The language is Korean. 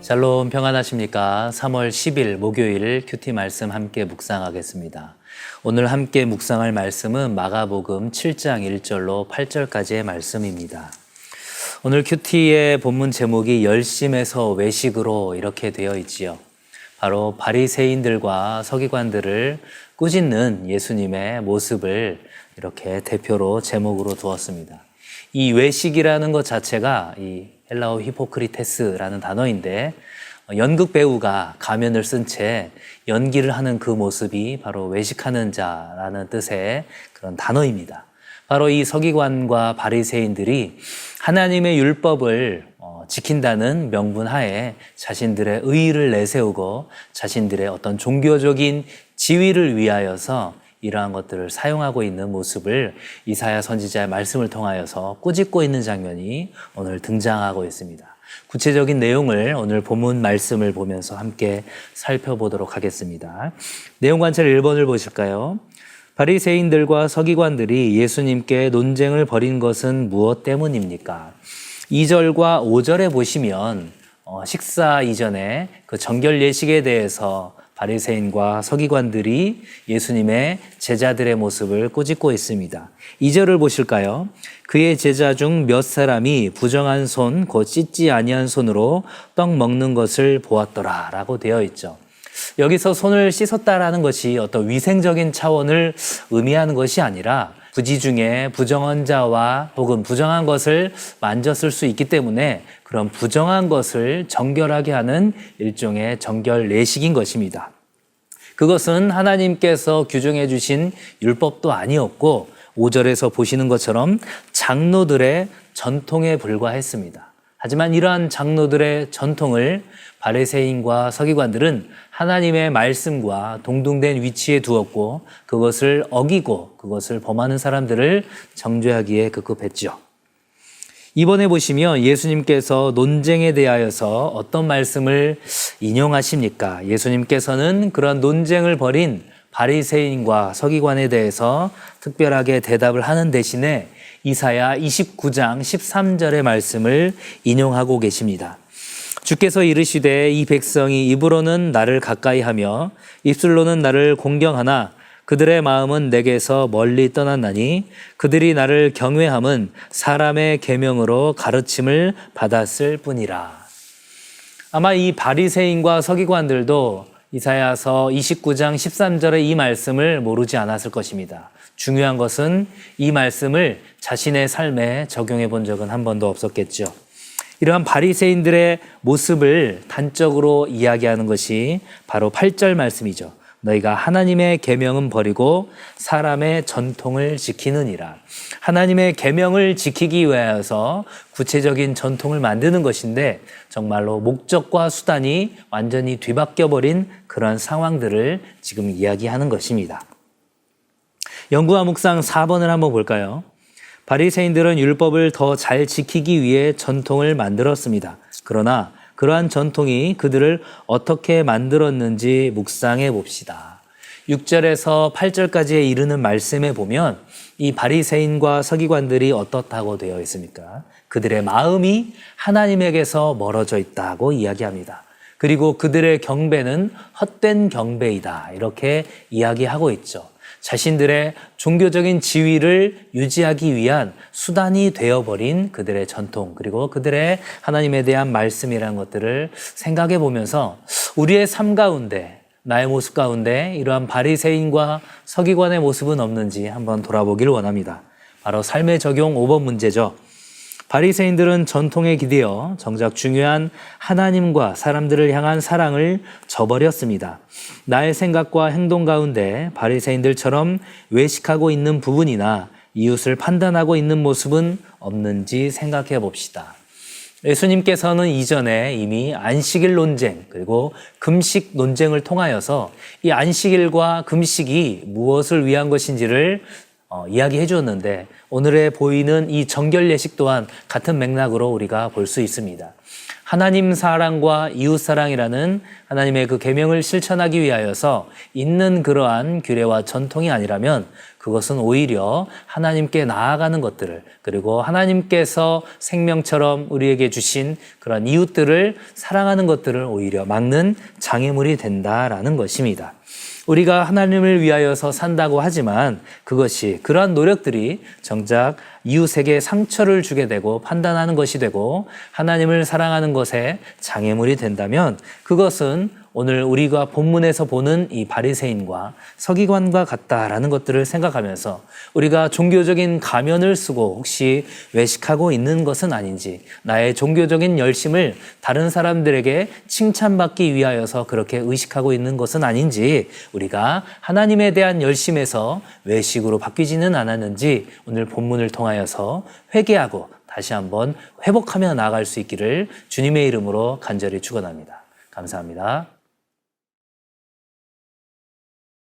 샬롬 평안하십니까? 3월 10일 목요일 큐티 말씀 함께 묵상하겠습니다. 오늘 함께 묵상할 말씀은 마가복음 7장 1절로 8절까지의 말씀입니다. 오늘 큐티의 본문 제목이 열심에서 외식으로 이렇게 되어 있지요. 바로 바리새인들과 서기관들을 꾸짖는 예수님의 모습을 이렇게 대표로 제목으로 두었습니다. 이 외식이라는 것 자체가 이 헬라어 히포크리테스라는 단어인데 연극 배우가 가면을 쓴 채 연기를 하는 그 모습이 바로 외식하는 자라는 뜻의 그런 단어입니다. 바로 이 서기관과 바리새인들이 하나님의 율법을 지킨다는 명분 하에 자신들의 의의를 내세우고 자신들의 어떤 종교적인 지위를 위하여서 이러한 것들을 사용하고 있는 모습을 이사야 선지자의 말씀을 통하여서 꾸짖고 있는 장면이 오늘 등장하고 있습니다. 구체적인 내용을 오늘 본문 말씀을 보면서 함께 살펴보도록 하겠습니다. 내용 관찰 1번을 보실까요? 바리새인들과 서기관들이 예수님께 논쟁을 벌인 것은 무엇 때문입니까? 2절과 5절에 보시면 식사 이전에 그 정결 예식에 대해서 바리새인과 서기관들이 예수님의 제자들의 모습을 꾸짖고 있습니다. 2절을 보실까요? 그의 제자 중 몇 사람이 부정한 손, 곧 씻지 아니한 손으로 떡 먹는 것을 보았더라 라고 되어 있죠. 여기서 손을 씻었다라는 것이 어떤 위생적인 차원을 의미하는 것이 아니라 부지 중에 부정한 자와 혹은 부정한 것을 만졌을 수 있기 때문에 그런 부정한 것을 정결하게 하는 일종의 정결 내식인 것입니다. 그것은 하나님께서 규정해 주신 율법도 아니었고 5절에서 보시는 것처럼 장로들의 전통에 불과했습니다. 하지만 이러한 장로들의 전통을 바리새인과 서기관들은 하나님의 말씀과 동등된 위치에 두었고 그것을 어기고 그것을 범하는 사람들을 정죄하기에 급급했죠. 이번에 보시면 예수님께서 논쟁에 대하여서 어떤 말씀을 인용하십니까? 예수님께서는 그런 논쟁을 벌인 바리새인과 서기관에 대해서 특별하게 대답을 하는 대신에 이사야 29장 13절의 말씀을 인용하고 계십니다. 주께서 이르시되 이 백성이 입으로는 나를 가까이하며 입술로는 나를 공경하나 그들의 마음은 내게서 멀리 떠났나니 그들이 나를 경외함은 사람의 계명으로 가르침을 받았을 뿐이라. 아마 이 바리새인과 서기관들도 이사야서 29장 13절의 이 말씀을 모르지 않았을 것입니다. 중요한 것은 이 말씀을 자신의 삶에 적용해 본 적은 한 번도 없었겠죠. 이러한 바리새인들의 모습을 단적으로 이야기하는 것이 바로 8절 말씀이죠. 너희가 하나님의 계명은 버리고 사람의 전통을 지키느니라. 하나님의 계명을 지키기 위하여서 구체적인 전통을 만드는 것인데 정말로 목적과 수단이 완전히 뒤바뀌어버린 그런 상황들을 지금 이야기하는 것입니다. 연구와 묵상 4번을 한번 볼까요? 바리새인들은 율법을 더 잘 지키기 위해 전통을 만들었습니다. 그러나 그러한 전통이 그들을 어떻게 만들었는지 묵상해 봅시다. 6절에서 8절까지에 이르는 말씀에 보면 이 바리새인과 서기관들이 어떻다고 되어 있습니까? 그들의 마음이 하나님에게서 멀어져 있다고 이야기합니다. 그리고 그들의 경배는 헛된 경배이다 이렇게 이야기하고 있죠. 자신들의 종교적인 지위를 유지하기 위한 수단이 되어버린 그들의 전통 그리고 그들의 하나님에 대한 말씀이라는 것들을 생각해 보면서 우리의 삶 가운데 나의 모습 가운데 이러한 바리새인과 서기관의 모습은 없는지 한번 돌아보기를 원합니다. 바로 삶의 적용 5번 문제죠. 바리새인들은 전통에 기대어 정작 중요한 하나님과 사람들을 향한 사랑을 저버렸습니다. 나의 생각과 행동 가운데 바리새인들처럼 외식하고 있는 부분이나 이웃을 판단하고 있는 모습은 없는지 생각해 봅시다. 예수님께서는 이전에 이미 안식일 논쟁 그리고 금식 논쟁을 통하여서 이 안식일과 금식이 무엇을 위한 것인지를 이야기해 주었는데 오늘에 보이는 이 정결 예식 또한 같은 맥락으로 우리가 볼 수 있습니다. 하나님 사랑과 이웃 사랑이라는 하나님의 그 계명을 실천하기 위하여서 있는 그러한 규례와 전통이 아니라면 그것은 오히려 하나님께 나아가는 것들을, 그리고 하나님께서 생명처럼 우리에게 주신 그런 이웃들을 사랑하는 것들을 오히려 막는 장애물이 된다라는 것입니다. 우리가 하나님을 위하여서 산다고 하지만 그러한 노력들이 정작 이웃에게 상처를 주게 되고 판단하는 것이 되고 하나님을 사랑하는 것에 장애물이 된다면 그것은 오늘 우리가 본문에서 보는 이 바리새인과 서기관과 같다라는 것들을 생각하면서 우리가 종교적인 가면을 쓰고 혹시 외식하고 있는 것은 아닌지, 나의 종교적인 열심을 다른 사람들에게 칭찬받기 위하여서 그렇게 의식하고 있는 것은 아닌지, 우리가 하나님에 대한 열심에서 외식으로 바뀌지는 않았는지 오늘 본문을 통하여서 회개하고 다시 한번 회복하며 나아갈 수 있기를 주님의 이름으로 간절히 축원합니다. 감사합니다.